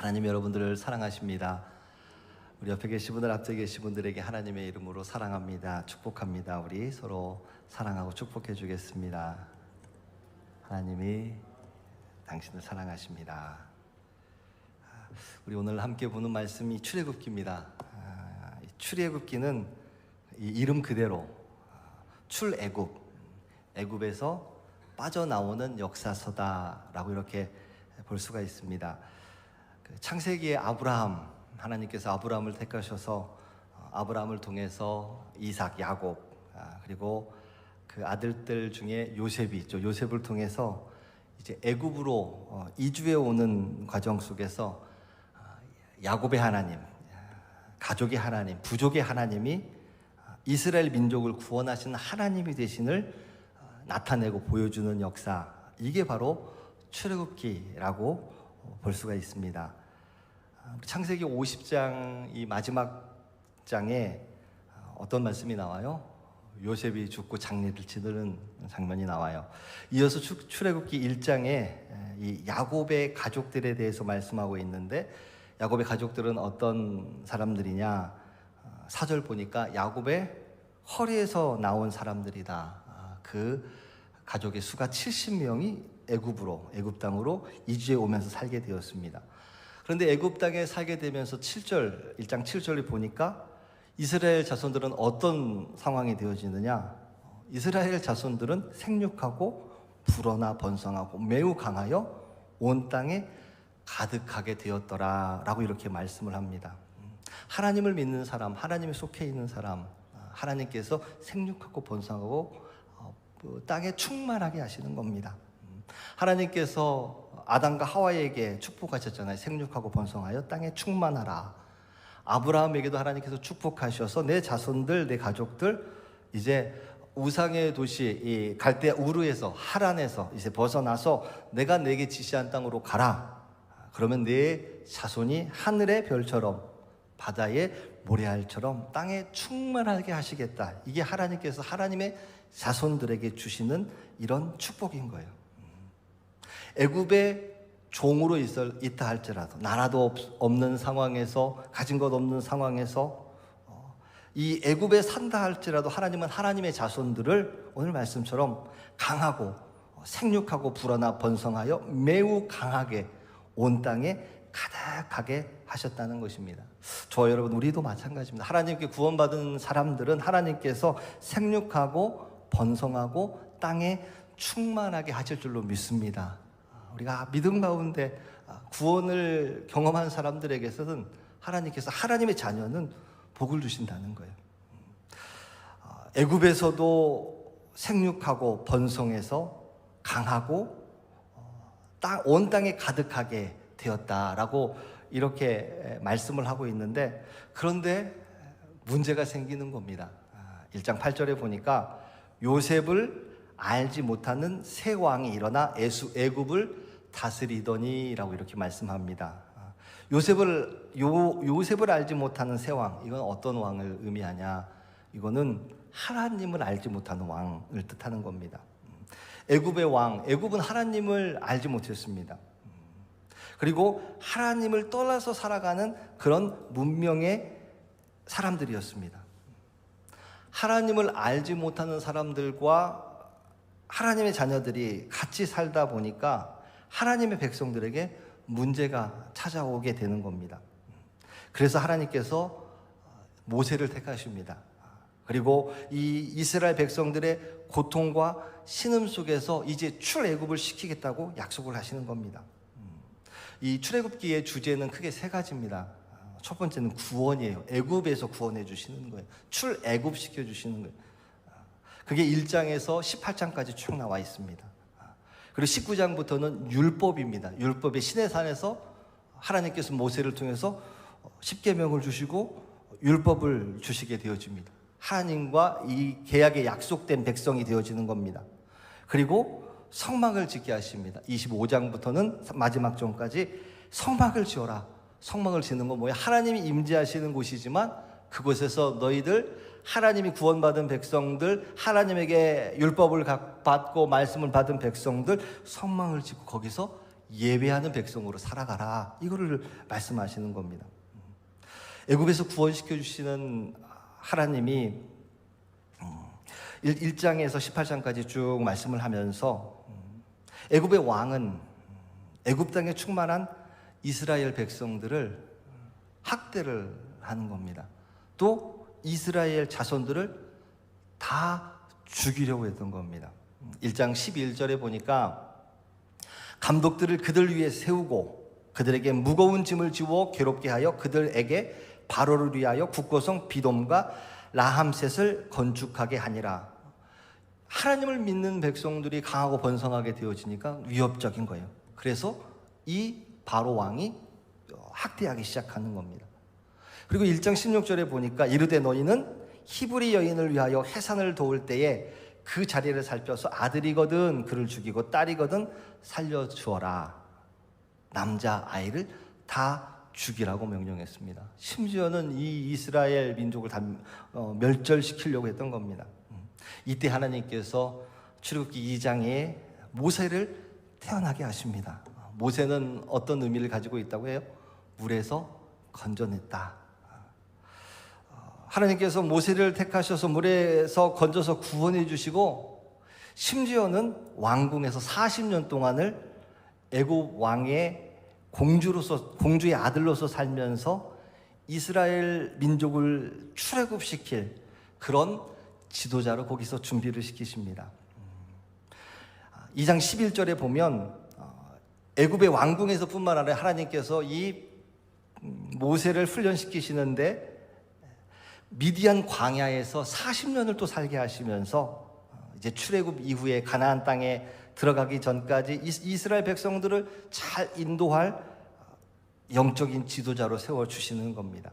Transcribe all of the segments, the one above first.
하나님 여러분들을 사랑하십니다. 우리 옆에 계신 분들, 앞에 계신 분들에게 하나님의 이름으로 사랑합니다, 축복합니다. 우리 서로 사랑하고 축복해 주겠습니다. 하나님이 당신을 사랑하십니다. 우리 오늘 함께 보는 말씀이 출애굽기입니다. 출애굽기는 이 이름 그대로 출애굽, 애굽에서 빠져나오는 역사서다라고 이렇게 볼 수가 있습니다. 창세기의 아브라함, 하나님께서 아브라함을 택하셔서 아브라함을 통해서 이삭, 야곱, 그리고 그 아들들 중에 요셉이 있죠. 요셉을 통해서 이제 애굽으로 이주해 오는 과정 속에서 야곱의 하나님, 가족의 하나님, 부족의 하나님이 이스라엘 민족을 구원하신 하나님이 되신을 나타내고 보여주는 역사, 이게 바로 출애굽기라고 볼 수가 있습니다. 창세기 50장 이 마지막 장에 어떤 말씀이 나와요? 요셉이 죽고 장례를 치르는 장면이 나와요. 이어서 출애굽기 1장에 이 야곱의 가족들에 대해서 말씀하고 있는데, 야곱의 가족들은 어떤 사람들이냐? 4절 보니까 야곱의 허리에서 나온 사람들이다. 그 가족의 수가 70명이 애굽 땅으로 이주해 오면서 살게 되었습니다. 그런데 애굽 땅에 살게 되면서 1장 7절을 보니까 이스라엘 자손들은 어떤 상황이 되어지느냐? 이스라엘 자손들은 생육하고 불어나 번성하고 매우 강하여 온 땅에 가득하게 되었더라 라고 이렇게 말씀을 합니다. 하나님을 믿는 사람, 하나님에 속해 있는 사람, 하나님께서 생육하고 번성하고 땅에 충만하게 하시는 겁니다. 하나님께서 아담과 하와에게 축복하셨잖아요. 생육하고 번성하여 땅에 충만하라. 아브라함에게도 하나님께서 축복하셔서 내 자손들, 내 가족들 이제 우상의 도시 이 갈대 우르에서, 하란에서 이제 벗어나서 내가 내게 지시한 땅으로 가라. 그러면 내 자손이 하늘의 별처럼 바다의 모래알처럼 땅에 충만하게 하시겠다. 이게 하나님께서 하나님의 자손들에게 주시는 이런 축복인 거예요. 애굽의 종으로 있다 할지라도, 나라도 없는 상황에서, 가진 것 없는 상황에서 이 애굽에 산다 할지라도 하나님은 하나님의 자손들을 오늘 말씀처럼 강하고 생육하고 불어나 번성하여 매우 강하게 온 땅에 가득하게 하셨다는 것입니다. 저 여러분, 우리도 마찬가지입니다. 하나님께 구원받은 사람들은 하나님께서 생육하고 번성하고 땅에 충만하게 하실 줄로 믿습니다. 우리가 믿음 가운데 구원을 경험한 사람들에게서는 하나님께서, 하나님의 자녀는 복을 주신다는 거예요. 애굽에서도 생육하고 번성해서 강하고 온 땅에 가득하게 되었다라고 이렇게 말씀을 하고 있는데, 그런데 문제가 생기는 겁니다. 1장 8절에 보니까 요셉을 알지 못하는 새 왕이 일어나 애굽을 다스리더니 라고 이렇게 말씀합니다. 요셉을 알지 못하는 새 왕, 이건 어떤 왕을 의미하냐? 이거는 하나님을 알지 못하는 왕을 뜻하는 겁니다. 애굽의 왕, 애굽은 하나님을 알지 못했습니다. 그리고 하나님을 떠나서 살아가는 그런 문명의 사람들이었습니다. 하나님을 알지 못하는 사람들과 하나님의 자녀들이 같이 살다 보니까 하나님의 백성들에게 문제가 찾아오게 되는 겁니다. 그래서 하나님께서 모세를 택하십니다. 그리고 이 이스라엘 백성들의 고통과 신음 속에서 이제 출애굽을 시키겠다고 약속을 하시는 겁니다. 이 출애굽기의 주제는 크게 세 가지입니다. 첫 번째는 구원이에요. 애굽에서 구원해 주시는 거예요. 출애굽 시켜 주시는 거예요. 그게 1장에서 18장까지 쭉 나와 있습니다. 그리고 19장부터는 율법입니다. 율법의 시내산에서 하나님께서 모세를 통해서 십계명을 주시고 율법을 주시게 되어집니다. 하나님과 이 계약에 약속된 백성이 되어지는 겁니다. 그리고 성막을 짓게 하십니다. 25장부터는 마지막 장까지 성막을 지어라. 성막을 짓는 건 뭐예요? 하나님이 임재하시는 곳이지만 그곳에서 너희들, 하나님이 구원받은 백성들, 하나님에게 율법을 받고 말씀을 받은 백성들 성막을 짓고 거기서 예배하는 백성으로 살아가라. 이거를 말씀하시는 겁니다. 애굽에서 구원시켜 주시는 하나님이 1장에서 18장까지 쭉 말씀을 하면서 애굽의 왕은 애굽 땅에 충만한 이스라엘 백성들을 학대를 하는 겁니다. 또 이스라엘 자손들을 다 죽이려고 했던 겁니다. 1장 11절에 보니까 감독들을 그들 위에 세우고 그들에게 무거운 짐을 지워 괴롭게 하여 그들에게 바로를 위하여 국고성 비돔과 라함셋을 건축하게 하니라. 하나님을 믿는 백성들이 강하고 번성하게 되어지니까 위협적인 거예요. 그래서 이 바로 왕이 학대하기 시작하는 겁니다. 그리고 1장 16절에 보니까 이르되 너희는 히브리 여인을 위하여 해산을 도울 때에 그 자리를 살펴서 아들이거든 그를 죽이고 딸이거든 살려주어라. 남자 아이를 다 죽이라고 명령했습니다. 심지어는 이 이스라엘 민족을 다 멸절시키려고 했던 겁니다. 이때 하나님께서 출애굽기 2장에 모세를 태어나게 하십니다. 모세는 어떤 의미를 가지고 있다고 해요? 물에서 건져냈다. 하나님께서 모세를 택하셔서 물에서 건져서 구원해 주시고 심지어는 왕궁에서 40년 동안을 애굽 왕의 공주의 아들로서 살면서 이스라엘 민족을 출애굽시킬 그런 지도자로 거기서 준비를 시키십니다. 2장 11절에 보면 애굽의 왕궁에서 뿐만 아니라 하나님께서 이 모세를 훈련시키시는데 미디안 광야에서 40년을 또 살게 하시면서 이제 출애굽 이후에 가나안 땅에 들어가기 전까지 이스라엘 백성들을 잘 인도할 영적인 지도자로 세워주시는 겁니다.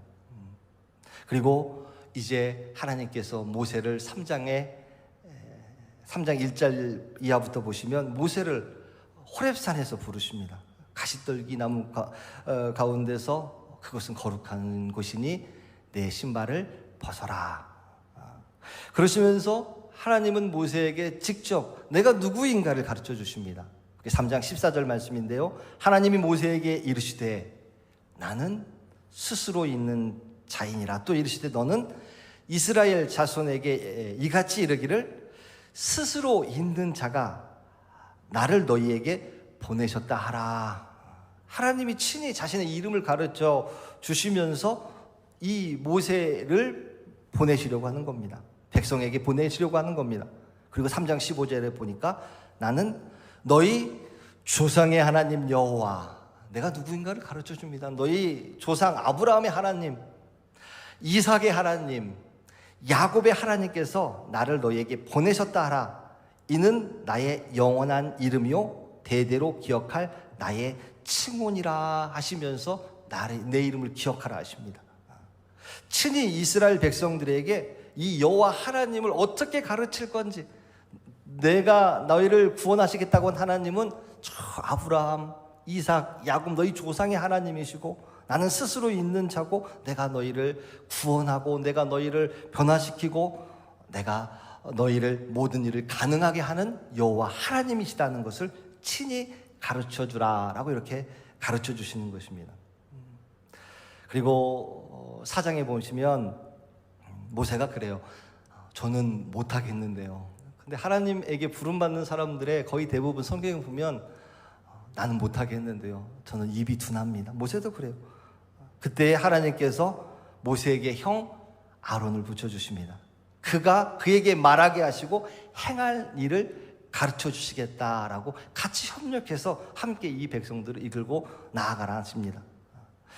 그리고 이제 하나님께서 모세를 3장 1절 이하부터 보시면 모세를 호렙산에서 부르십니다. 가시떨기 나무 가운데서 그것은 거룩한 곳이니 내 신발을 벗어라. 그러시면서 하나님은 모세에게 직접 내가 누구인가를 가르쳐 주십니다. 3장 14절 말씀인데요. 하나님이 모세에게 이르시되 나는 스스로 있는 자이니라. 또 이르시되 너는 이스라엘 자손에게 이같이 이르기를 스스로 있는 자가 나를 너희에게 보내셨다 하라. 하나님이 친히 자신의 이름을 가르쳐 주시면서 이 모세를 보내시려고 하는 겁니다. 백성에게 보내시려고 하는 겁니다. 그리고 3장 15절에 보니까 나는 너희 조상의 하나님 여호와, 내가 누구인가를 가르쳐 줍니다. 너희 조상 아브라함의 하나님, 이삭의 하나님, 야곱의 하나님께서 나를 너희에게 보내셨다 하라. 이는 나의 영원한 이름이요 대대로 기억할 나의 칭혼이라 하시면서 내 이름을 기억하라 하십니다. 친히 이스라엘 백성들에게 이 여호와 하나님을 어떻게 가르칠 건지, 내가 너희를 구원하시겠다고 한 하나님은 저 아브라함, 이삭, 야곱 너희 조상의 하나님이시고 나는 스스로 있는 자고 내가 너희를 구원하고 내가 너희를 변화시키고 내가 너희를 모든 일을 가능하게 하는 여호와 하나님이시다는 것을 친히 가르쳐주라라고 이렇게 가르쳐 주시는 것입니다. 그리고 4장에 보시면 모세가 그래요. 저는 못하겠는데요. 근데 하나님에게 부름받는 사람들의 거의 대부분 성경에 보면 나는 못하겠는데요. 저는 입이 둔합니다. 모세도 그래요. 그때 하나님께서 모세에게 형 아론을 붙여주십니다. 그가 그에게 말하게 하시고 행할 일을 가르쳐 주시겠다라고 같이 협력해서 함께 이 백성들을 이끌고 나아가라 하십니다.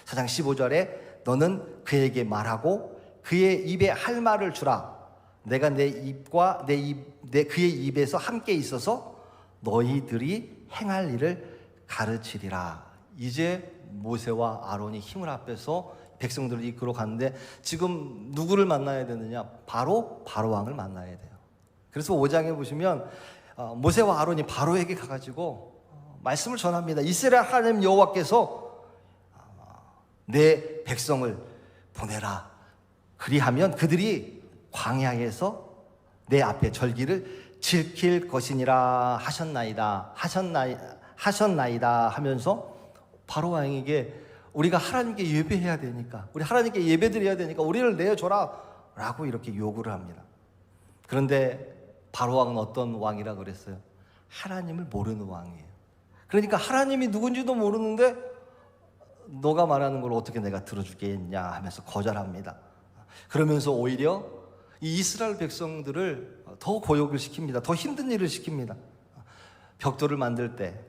4장 15절에 너는 그에게 말하고 그의 입에 할 말을 주라. 내가 내 입과 그의 입에서 함께 있어서 너희들이 행할 일을 가르치리라. 이제 모세와 아론이 힘을 합해서 백성들을 이끌어 가는데 지금 누구를 만나야 되느냐? 바로 바로왕을 만나야 돼요. 그래서 5장에 보시면 모세와 아론이 바로에게 가가지고 말씀을 전합니다. 이스라엘 하나님 여호와께서 내 백성을 보내라. 그리하면 그들이 광야에서 내 앞에 절기를 지킬 것이니라 하셨나이다 하면서 바로 왕에게 우리가 하나님께 예배해야 되니까, 우리 하나님께 예배드려야 되니까 우리를 내어줘라 라고 이렇게 요구를 합니다. 그런데 바로 왕은 어떤 왕이라 그랬어요? 하나님을 모르는 왕이에요. 그러니까 하나님이 누군지도 모르는데 너가 말하는 걸 어떻게 내가 들어주겠냐 하면서 거절합니다. 그러면서 오히려 이 이스라엘 백성들을 더 고역을 시킵니다. 더 힘든 일을 시킵니다. 벽돌을 만들 때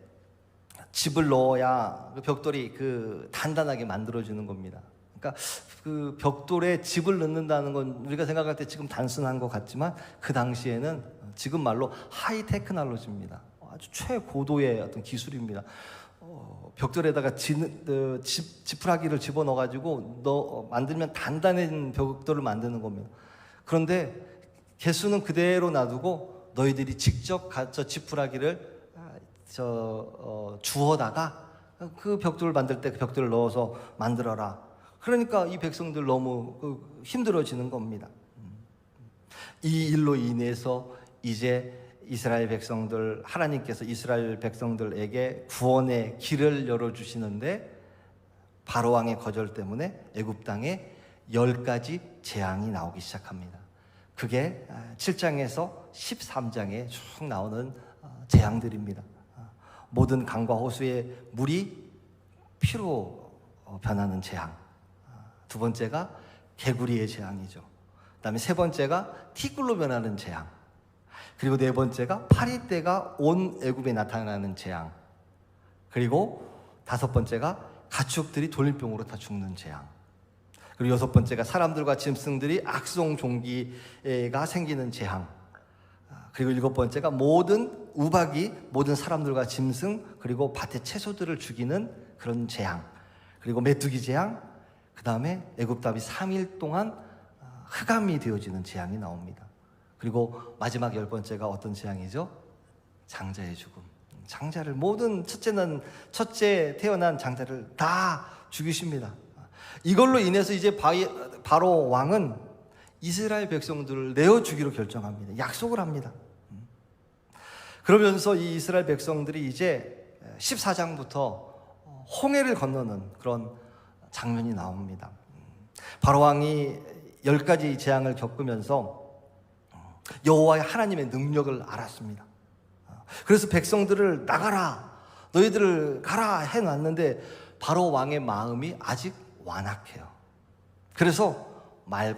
집을 넣어야 그 벽돌이 단단하게 만들어지는 겁니다. 그러니까 그 벽돌에 집을 넣는다는 건 우리가 생각할 때 지금 단순한 것 같지만 그 당시에는 지금 말로 하이 테크놀로지입니다. 아주 최고도의 어떤 기술입니다. 벽돌에다가 지푸라기를 집어넣어가지고 만들면 단단한 벽돌을 만드는 겁니다. 그런데 개수는 그대로 놔두고 너희들이 직접 가서 지푸라기를 주워다가 그 벽돌을 만들 때 그 벽돌을 넣어서 만들어라. 그러니까 이 백성들 너무 힘들어지는 겁니다. 이 일로 인해서 이제 이스라엘 백성들, 하나님께서 이스라엘 백성들에게 구원의 길을 열어주시는데 바로 왕의 거절 때문에 애굽 땅에 10가지 재앙이 나오기 시작합니다. 그게 7장에서 13장에 쭉 나오는 재앙들입니다. 모든 강과 호수의 물이 피로 변하는 재앙. 두 번째가 개구리의 재앙이죠. 그 다음에 세 번째가 티끌로 변하는 재앙. 그리고 네 번째가 파리떼가 온 애굽에 나타나는 재앙. 그리고 다섯 번째가 가축들이 돌림병으로 다 죽는 재앙. 그리고 여섯 번째가 사람들과 짐승들이 악성종기가 생기는 재앙. 그리고 일곱 번째가 모든 우박이 모든 사람들과 짐승 그리고 밭의 채소들을 죽이는 그런 재앙. 그리고 메뚜기 재앙. 그 다음에 애굽 땅이 3일 동안 흑암이 되어지는 재앙이 나옵니다. 그리고 마지막 10번째가 어떤 재앙이죠? 장자의 죽음. 장자를 모든 첫째 태어난 장자를 다 죽이십니다. 이걸로 인해서 이제 바로 왕은 이스라엘 백성들을 내어 주기로 결정합니다. 약속을 합니다. 그러면서 이 이스라엘 백성들이 이제 14장부터 홍해를 건너는 그런 장면이 나옵니다. 바로 왕이 10가지 재앙을 겪으면서 여호와의 하나님의 능력을 알았습니다. 그래서 백성들을 나가라, 너희들을 가라 해놨는데 바로 왕의 마음이 아직 완악해요. 그래서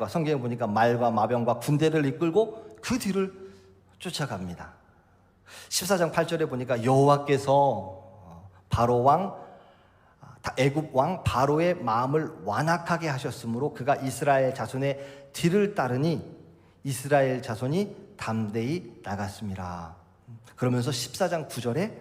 성경에 보니까 말과 마병과 군대를 이끌고 그 뒤를 쫓아갑니다. 14장 8절에 보니까 여호와께서 바로 왕 애굽 왕 바로의 마음을 완악하게 하셨으므로 그가 이스라엘 자손의 뒤를 따르니 이스라엘 자손이 담대히 나갔습니다. 그러면서 14장 9절에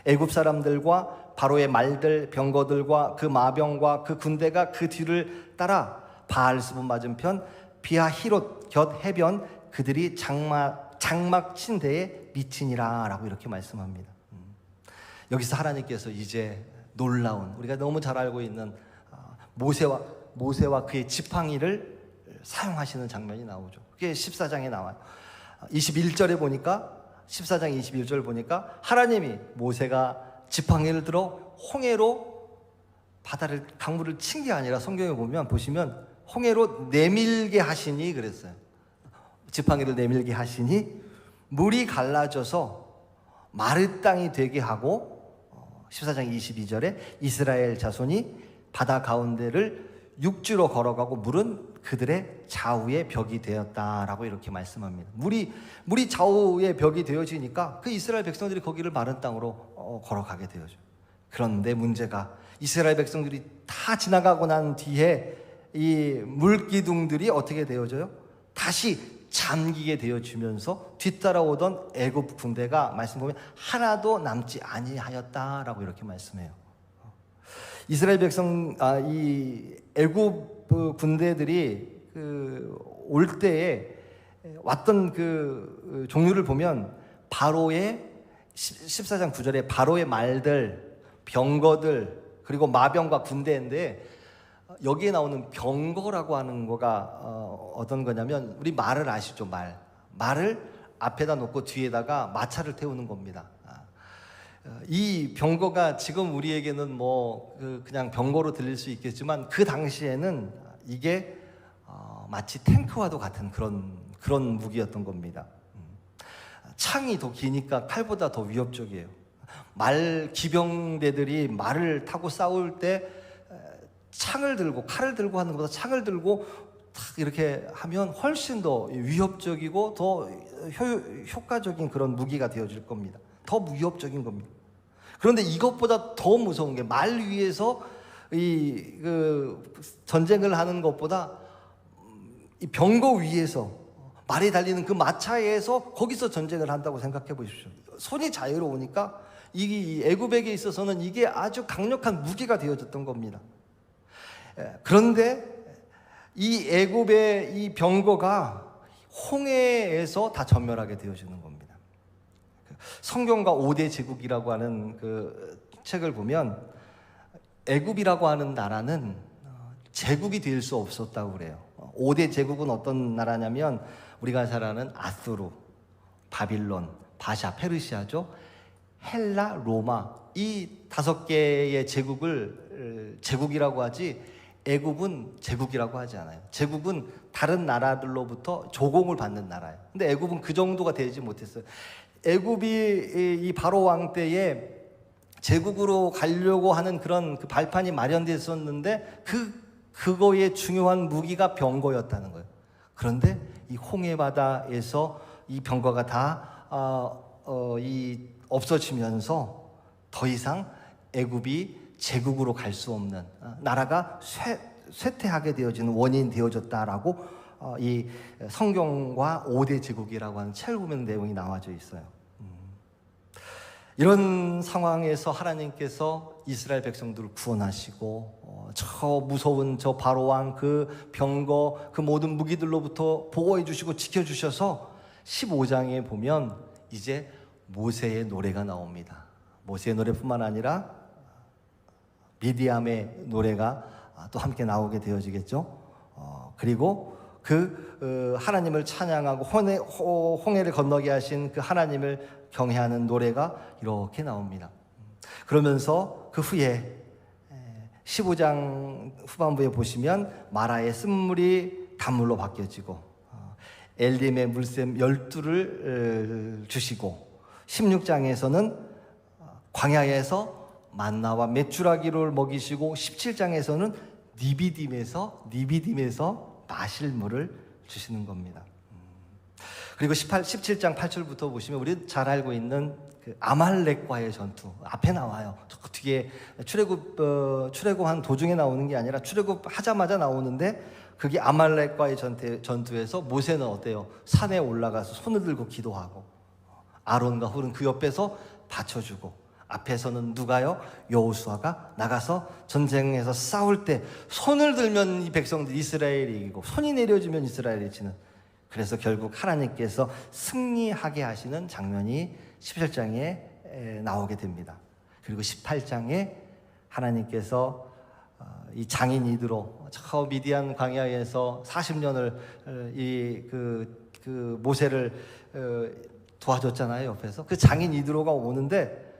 애굽 사람들과 바로의 말들 병거들과 그 마병과 그 군대가 그 뒤를 따라 바알스분 맞은편 비하히롯 곁 해변 그들이 장막 침대에 미치니라 라고 이렇게 말씀합니다. 여기서 하나님께서 이제 놀라운 우리가 너무 잘 알고 있는 모세와 그의 지팡이를 사용하시는 장면이 나오죠. 그게 14장에 나와요. 21절에 보니까 14장 21절 보니까 하나님이 모세가 지팡이를 들어 홍해로 강물을 친 게 아니라 성경에 보시면 홍해로 내밀게 하시니 그랬어요. 지팡이를 내밀게 하시니 물이 갈라져서 마른 땅이 되게 하고 14장 22절에 이스라엘 자손이 바다 가운데를 육지로 걸어가고 물은 그들의 좌우의 벽이 되었다라고 이렇게 말씀합니다. 물이 좌우의 벽이 되어지니까 그 이스라엘 백성들이 거기를 마른 땅으로 걸어가게 되어죠. 그런데 문제가 이스라엘 백성들이 다 지나가고 난 뒤에 이 물기둥들이 어떻게 되어져요? 다시 잠기게 되어지면서 뒤따라오던 애굽 군대가 말씀 보면 하나도 남지 아니하였다라고 이렇게 말씀해요. 이스라엘 이 애굽 군대들이 올 때에 왔던 그 종류를 보면 바로의 14장 9절에 바로의 말들, 병거들 그리고 마병과 군대인데 여기에 나오는 병거라고 하는 거가 어떤 거냐면 우리 말을 아시죠? 말을 앞에다 놓고 뒤에다가 마차를 태우는 겁니다. 이 병거가 지금 우리에게는 뭐 그냥 병거로 들릴 수 있겠지만 그 당시에는 이게 마치 탱크와도 같은 그런 무기였던 겁니다. 창이 더 기니까 칼보다 더 위협적이에요. 기병대들이 말을 타고 싸울 때 창을 들고 칼을 들고 하는 것보다 창을 들고 탁 이렇게 하면 훨씬 더 위협적이고 더 효과적인 그런 무기가 되어질 겁니다. 더 위협적인 겁니다. 그런데 이것보다 더 무서운 게 말 위에서 전쟁을 하는 것보다 이 병거 위에서 말이 달리는 그 마차에서 거기서 전쟁을 한다고 생각해 보십시오. 손이 자유로우니까 이 애굽에게 있어서는 이게 아주 강력한 무기가 되어졌던 겁니다. 그런데 이 애굽의 이 병거가 홍해에서 다 전멸하게 되어지는 겁니다. 성경과 5대 제국이라고 하는 그 책을 보면 애굽이라고 하는 나라는 제국이 될 수 없었다고 그래요. 5대 제국은 어떤 나라냐면 우리가 잘 아는 아수르, 바빌론, 바샤, 페르시아죠. 헬라, 로마 이 5개의 제국을 제국이라고 하지 애굽은 제국이라고 하지 않아요. 제국은 다른 나라들로부터 조공을 받는 나라예요. 근데 애굽은 그 정도가 되지 못했어요. 애굽이 이 바로 왕 때에 제국으로 가려고 하는 그런 그 발판이 마련됐었는데 그거의 중요한 무기가 병거였다는 거예요. 그런데 이 홍해 바다에서 이 병거가 다 없어지면서 더 이상 애굽이 제국으로 갈 수 없는 나라가 쇠퇴하게 되어지는 원인이 되어졌다라고 이 성경과 5대 제국이라고 하는 책을 보면 내용이 나와져 있어요. 이런 상황에서 하나님께서 이스라엘 백성들을 구원하시고 저 무서운 저 바로왕 그 병거 그 모든 무기들로부터 보호해 주시고 지켜 주셔서 15장에 보면 이제 모세의 노래가 나옵니다. 모세의 노래뿐만 아니라 미디암의 노래가 또 함께 나오게 되어지겠죠. 그리고 하나님을 찬양하고 홍해를 건너게 하신 그 하나님을 경외하는 노래가 이렇게 나옵니다. 그러면서 그 후에 15장 후반부에 보시면 마라의 쓴물이 단물로 바뀌어지고 엘림의 물샘 12를 주시고 16장에서는 광야에서 만나와 메추라기를 먹이시고 17장에서는 니비딤에서 마실 물을 주시는 겁니다. 그리고 17장 8절부터 보시면 우리 잘 알고 있는 그 아말렉과의 전투 앞에 나와요. 저 뒤에 출애굽한 도중에 나오는 게 아니라 출애굽하자마자 나오는데 그게 아말렉과의 전투에서 모세는 어때요? 산에 올라가서 손을 들고 기도하고 아론과 훌은 그 옆에서 받쳐주고 앞에서는 누가요? 여호수아가 나가서 전쟁에서 싸울 때 손을 들면 이 백성들 이스라엘이 이기고 손이 내려지면 이스라엘이 지는 그래서 결국 하나님께서 승리하게 하시는 장면이 17장에 나오게 됩니다. 그리고 18장에 하나님께서 이 장인 이드로 저 미디안 광야에서 40년을 그 모세를 도와줬잖아요. 옆에서 그 장인 이드로가 오는데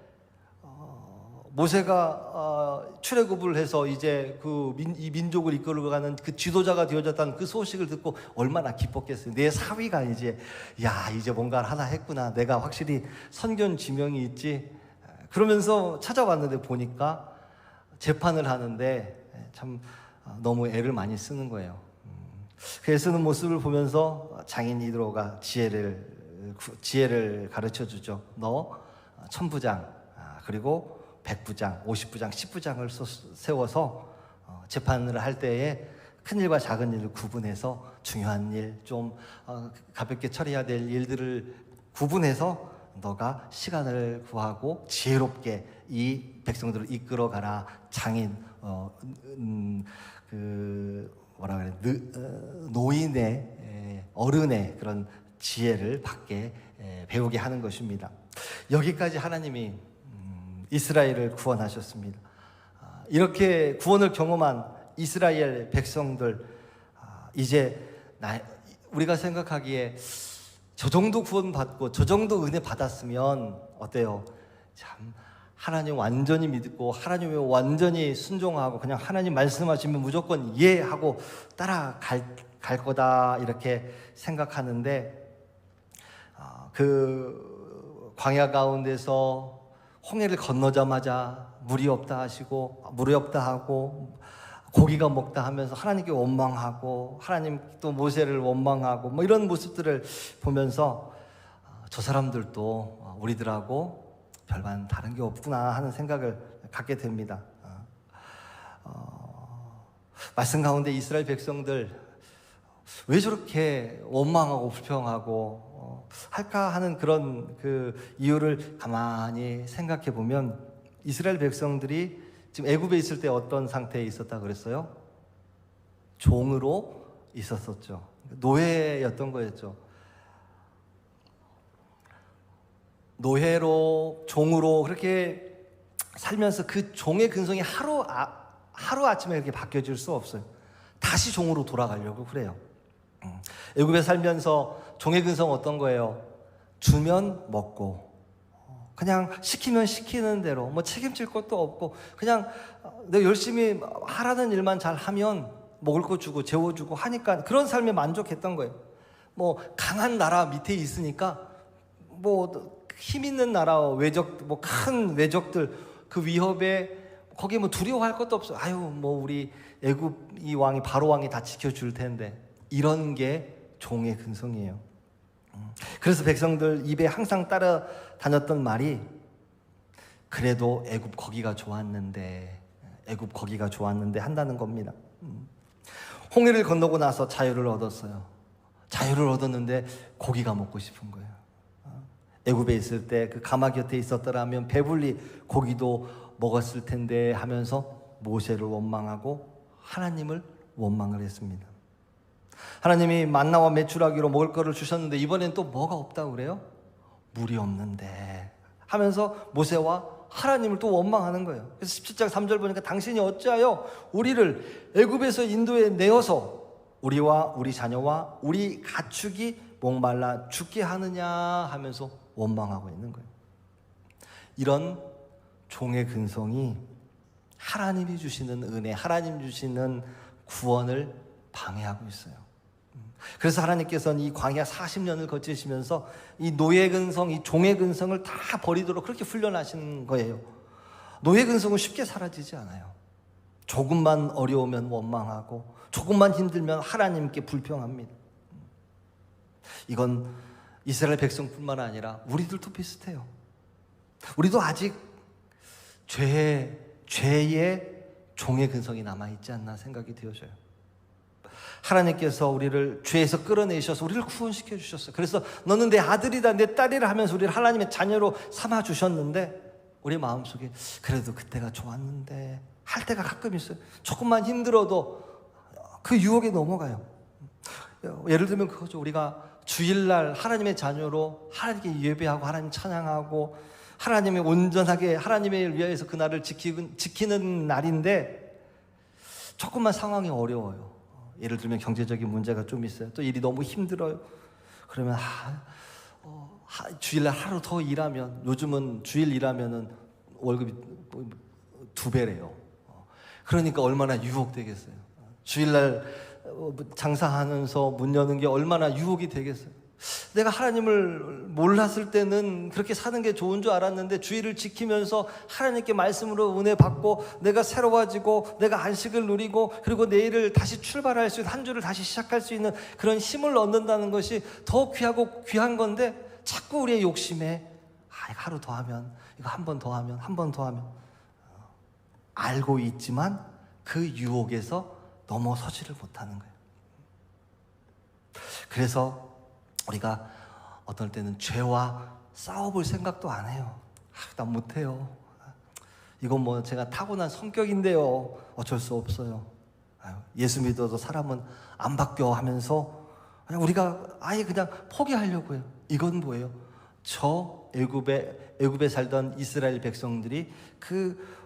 모세가 출애굽을 해서 이제 이 민족을 이끌어가는 그 지도자가 되어졌다는 그 소식을 듣고 얼마나 기뻤겠어요. 내 사위가 이제 뭔가를 하나 했구나. 내가 확실히 선견 지명이 있지. 그러면서 찾아왔는데 보니까 재판을 하는데 참 너무 애를 많이 쓰는 거예요. 그 애쓰는 모습을 보면서 장인 이드로가 지혜를 가르쳐 주죠. 너 천부장 그리고 100부장, 50부장, 10부장을 세워서 재판을 할 때에 큰 일과 작은 일을 구분해서 중요한 일, 좀 가볍게 처리해야 될 일들을 구분해서 너가 시간을 구하고 지혜롭게 이 백성들을 이끌어가라. 장인, 노인의 어른의 그런 지혜를 받게 배우게 하는 것입니다. 여기까지 하나님이 이스라엘을 구원하셨습니다. 이렇게 구원을 경험한 이스라엘 백성들 이제 우리가 생각하기에 저 정도 구원받고 저 정도 은혜 받았으면 어때요? 참 하나님 완전히 믿고 하나님에 완전히 순종하고 그냥 하나님 말씀하시면 무조건 예 하고 따라갈 거다 이렇게 생각하는데, 그 광야 가운데서 홍해를 건너자마자 물이 없다 하시고 물이 없다 하고 고기가 먹다 하면서 하나님께 원망하고 하나님 또 모세를 원망하고 뭐 이런 모습들을 보면서 저 사람들도 우리들하고 별반 다른 게 없구나 하는 생각을 갖게 됩니다. 말씀 가운데 이스라엘 백성들 왜 저렇게 원망하고 불평하고 할까 하는 그런 그 이유를 가만히 생각해 보면, 이스라엘 백성들이 지금 애굽에 있을 때 어떤 상태에 있었다 그랬어요? 종으로 있었었죠. 노예였던 거였죠. 노예로 종으로 그렇게 살면서 그 종의 근성이 하루아침에 이렇게 바뀌어질 수 없어요. 다시 종으로 돌아가려고 그래요. 애굽에 살면서 종의 근성 어떤 거예요? 주면 먹고, 그냥 시키면 시키는 대로, 뭐 책임질 것도 없고 그냥 내가 열심히 하라는 일만 잘 하면 먹을 거 주고 재워주고 하니까 그런 삶에 만족했던 거예요. 뭐 강한 나라 밑에 있으니까 뭐 힘 있는 나라 외적, 뭐 큰 외적들 그 위협에 거기에 뭐 두려워할 것도 없어. 아유 뭐 우리 애굽 이 왕이 바로 왕이 다 지켜줄 텐데, 이런 게 종의 근성이에요. 그래서 백성들 입에 항상 따라다녔던 말이, 그래도 애굽 거기가 좋았는데, 애굽 거기가 좋았는데 한다는 겁니다. 홍해를 건너고 나서 자유를 얻었어요. 자유를 얻었는데 고기가 먹고 싶은 거예요. 애굽에 있을 때 그 가마 곁에 있었더라면 배불리 고기도 먹었을 텐데 하면서 모세를 원망하고 하나님을 원망을 했습니다. 하나님이 만나와 메추라기로 먹을 거를 주셨는데 이번엔 또 뭐가 없다고 그래요? 물이 없는데 하면서 모세와 하나님을 또 원망하는 거예요. 그래서 17장 3절 보니까 당신이 어찌하여 우리를 애굽에서 인도에 내어서 우리와 우리 자녀와 우리 가축이 목말라 죽게 하느냐 하면서 원망하고 있는 거예요. 이런 종의 근성이 하나님이 주시는 은혜, 하나님 주시는 구원을 방해하고 있어요. 그래서 하나님께서는 이 광야 40년을 거치시면서 이 노예 근성, 이 종의 근성을 다 버리도록 그렇게 훈련하신 거예요. 노예 근성은 쉽게 사라지지 않아요. 조금만 어려우면 원망하고 조금만 힘들면 하나님께 불평합니다. 이건 이스라엘 백성뿐만 아니라 우리들도 비슷해요. 우리도 아직 죄의 종의 근성이 남아있지 않나 생각이 되어져요. 하나님께서 우리를 죄에서 끌어내셔서 우리를 구원시켜 주셨어요. 그래서 너는 내 아들이다, 내 딸이라 하면서 우리를 하나님의 자녀로 삼아 주셨는데, 우리 마음속에 그래도 그때가 좋았는데 할 때가 가끔 있어요. 조금만 힘들어도 그 유혹에 넘어가요. 예를 들면 그거죠. 우리가 주일날 하나님의 자녀로 하나님께 예배하고 하나님 찬양하고 하나님의 온전하게 하나님을 위하여서 그 날을 지키는 날인데, 조금만 상황이 어려워요. 예를 들면 경제적인 문제가 좀 있어요. 또 일이 너무 힘들어요. 그러면 주일날 하루 더 일하면, 요즘은 주일 일하면은 월급이 2배래요. 그러니까 얼마나 유혹되겠어요. 주일날 장사하면서 문 여는 게 얼마나 유혹이 되겠어요. 내가 하나님을 몰랐을 때는 그렇게 사는 게 좋은 줄 알았는데, 주일을 지키면서 하나님께 말씀으로 은혜 받고 내가 새로워지고 내가 안식을 누리고 그리고 내일을 다시 출발할 수 있는, 한 주를 다시 시작할 수 있는 그런 힘을 얻는다는 것이 더 귀하고 귀한 건데, 자꾸 우리의 욕심에 하루 더 하면, 이거 한 번 더 하면, 한 번 더 하면, 알고 있지만 그 유혹에서 넘어서지를 못하는 거예요. 그래서 우리가 어떨 때는 죄와 싸워볼 생각도 안 해요. 난 못해요. 이건 뭐 제가 타고난 성격인데요. 어쩔 수 없어요. 예수 믿어도 사람은 안 바뀌어 하면서 그냥 우리가 아예 그냥 포기하려고 해요. 이건 뭐예요? 저 애굽에 살던 이스라엘 백성들이 그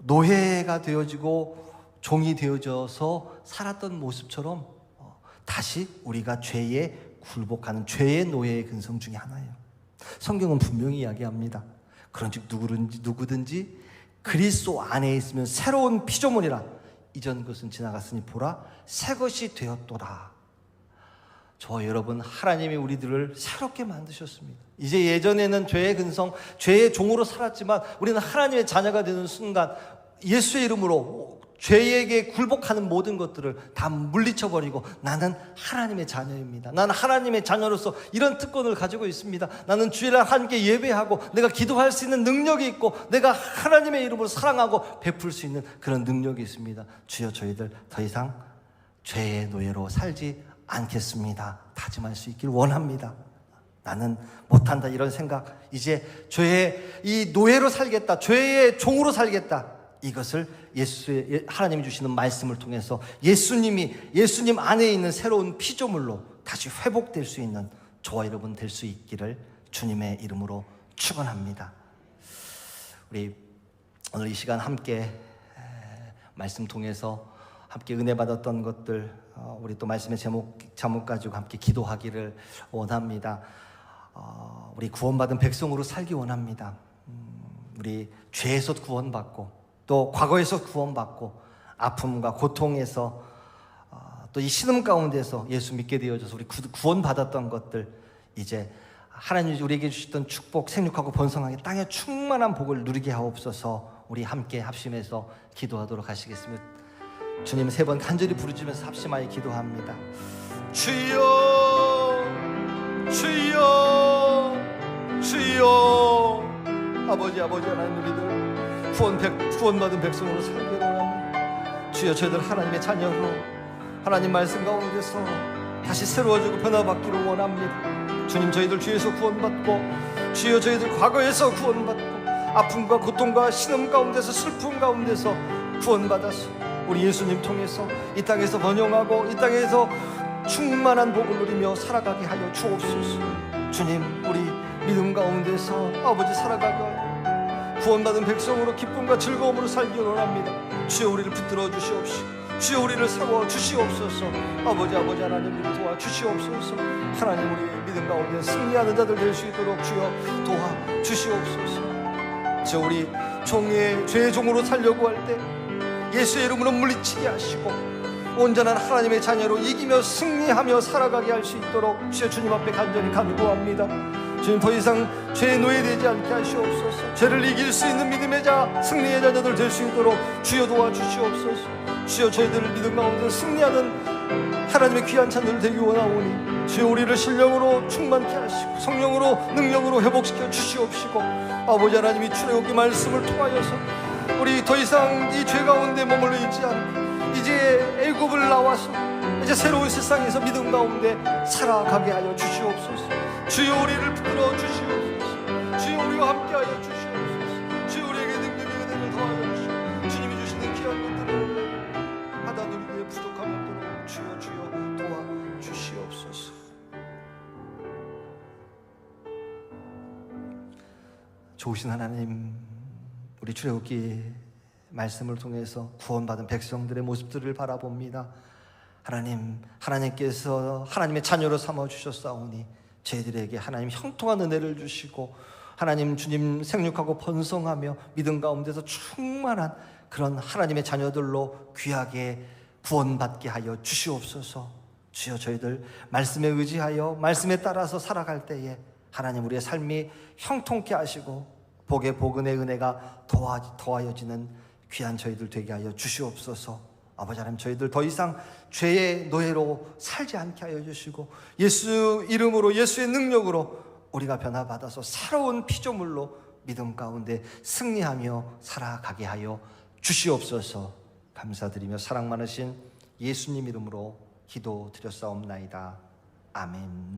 노예가 되어지고 종이 되어져서 살았던 모습처럼 다시 우리가 죄에 굴복하는 죄의 노예의 근성 중에 하나예요. 성경은 분명히 이야기합니다. 그런즉 누구든지 그리스도 안에 있으면 새로운 피조물이라. 이전 것은 지나갔으니 보라 새 것이 되었도다. 저와 여러분, 하나님이 우리들을 새롭게 만드셨습니다. 이제 예전에는 죄의 근성, 죄의 종으로 살았지만 우리는 하나님의 자녀가 되는 순간 예수의 이름으로 죄에게 굴복하는 모든 것들을 다 물리쳐버리고 나는 하나님의 자녀입니다. 나는 하나님의 자녀로서 이런 특권을 가지고 있습니다. 나는 주일날 하나님께 예배하고 내가 기도할 수 있는 능력이 있고 내가 하나님의 이름으로 사랑하고 베풀 수 있는 그런 능력이 있습니다. 주여, 저희들 더 이상 죄의 노예로 살지 않겠습니다. 다짐할 수 있길 원합니다. 나는 못한다 이런 생각, 이제 죄의 이 노예로 살겠다, 죄의 종으로 살겠다, 이것을 하나님이 주시는 말씀을 통해서 예수님 안에 있는 새로운 피조물로 다시 회복될 수 있는 저와 여러분 될 수 있기를 주님의 이름으로 축원합니다. 우리 오늘 이 시간 함께 말씀 통해서 함께 은혜 받았던 것들, 우리 또 말씀의 제목 가지고 함께 기도하기를 원합니다. 우리 구원받은 백성으로 살기 원합니다. 우리 죄에서 구원받고 또 과거에서 구원받고 아픔과 고통에서 또 이 신음 가운데서 예수 믿게 되어져서 우리 구원받았던 것들, 이제 하나님이 우리에게 주셨던 축복, 생육하고 번성하게 땅의 충만한 복을 누리게 하옵소서. 우리 함께 합심해서 기도하도록 하시겠습니다. 주님, 3번 간절히 부르짖으면서 합심하여 기도합니다. 주여, 주여, 주여. 아버지 하나님, 우리들 구원받은 백성으로 살기를 원합니다. 주여, 저희들 하나님의 자녀로 하나님 말씀 가운데서 다시 새로워지고 변화받기를 원합니다. 주님, 저희들 주에서 구원받고, 주여 저희들 과거에서 구원받고 아픔과 고통과 신음 가운데서 슬픔 가운데서 구원받아서 우리 예수님 통해서 이 땅에서 번영하고 이 땅에서 충만한 복을 누리며 살아가게 하여 주옵소서. 주님, 우리 믿음 가운데서 아버지 살아가게 하여 구원받은 백성으로 기쁨과 즐거움으로 살기를 원합니다. 주여, 우리를 붙들어 주시옵시고, 주여 우리를 세워 주시옵소서. 아버지 하나님, 우리를 도와 주시옵소서. 하나님, 우리 믿음 가운데 승리하는 자들 될 수 있도록 주여 도와 주시옵소서. 주여, 우리 죄의 종으로 살려고 할 때 예수의 이름으로 물리치게 하시고 온전한 하나님의 자녀로 이기며 승리하며 살아가게 할 수 있도록 주여 주님 앞에 간절히 간구합니다. 주님, 더 이상 죄의 노예되지 않게 하시옵소서. 죄를 이길 수 있는 믿음의 자, 승리의 자녀들 될 수 있도록 주여 도와주시옵소서. 주여, 저희들을 믿음 가운데 승리하는 하나님의 귀한 자녀들 되기 원하오니 주여, 우리를 신령으로 충만케 하시고 성령으로 능력으로 회복시켜 주시옵시고, 아버지 하나님이 출애굽기 말씀을 통하여서 우리 더 이상 이 죄 가운데 머물러 있지 않고 이제 애굽을 나와서 이제 새로운 세상에서 믿음 가운데 살아가게 하여 주시옵소서. 주여, 우리를 붙들어 주시옵소서. 주여, 우리와 함께하여 주시옵소서. 주여, 우리에게 능력의 은혜를 더하여 주시고 주님이 주시는 귀한 것들을 받아 누리기에 부족함이 없도록 주여 도와 주시옵소서. 좋으신 하나님, 우리 출애굽기 말씀을 통해서 구원받은 백성들의 모습들을 바라봅니다. 하나님께서 하나님의 자녀로 삼아주셨사오니 저희들에게 하나님 형통한 은혜를 주시고 하나님 주님 생육하고 번성하며 믿음 가운데서 충만한 그런 하나님의 자녀들로 귀하게 구원받게 하여 주시옵소서. 주여, 저희들 말씀에 의지하여 말씀에 따라서 살아갈 때에 하나님 우리의 삶이 형통케 하시고 복의 복은의 은혜가 더하여지는 귀한 저희들 되게 하여 주시옵소서. 아버지 하나님, 저희들 더 이상 죄의 노예로 살지 않게 하여 주시고 예수 이름으로 예수의 능력으로 우리가 변화받아서 새로운 피조물로 믿음 가운데 승리하며 살아가게 하여 주시옵소서. 감사드리며 사랑 많으신 예수님 이름으로 기도드렸사옵나이다. 아멘.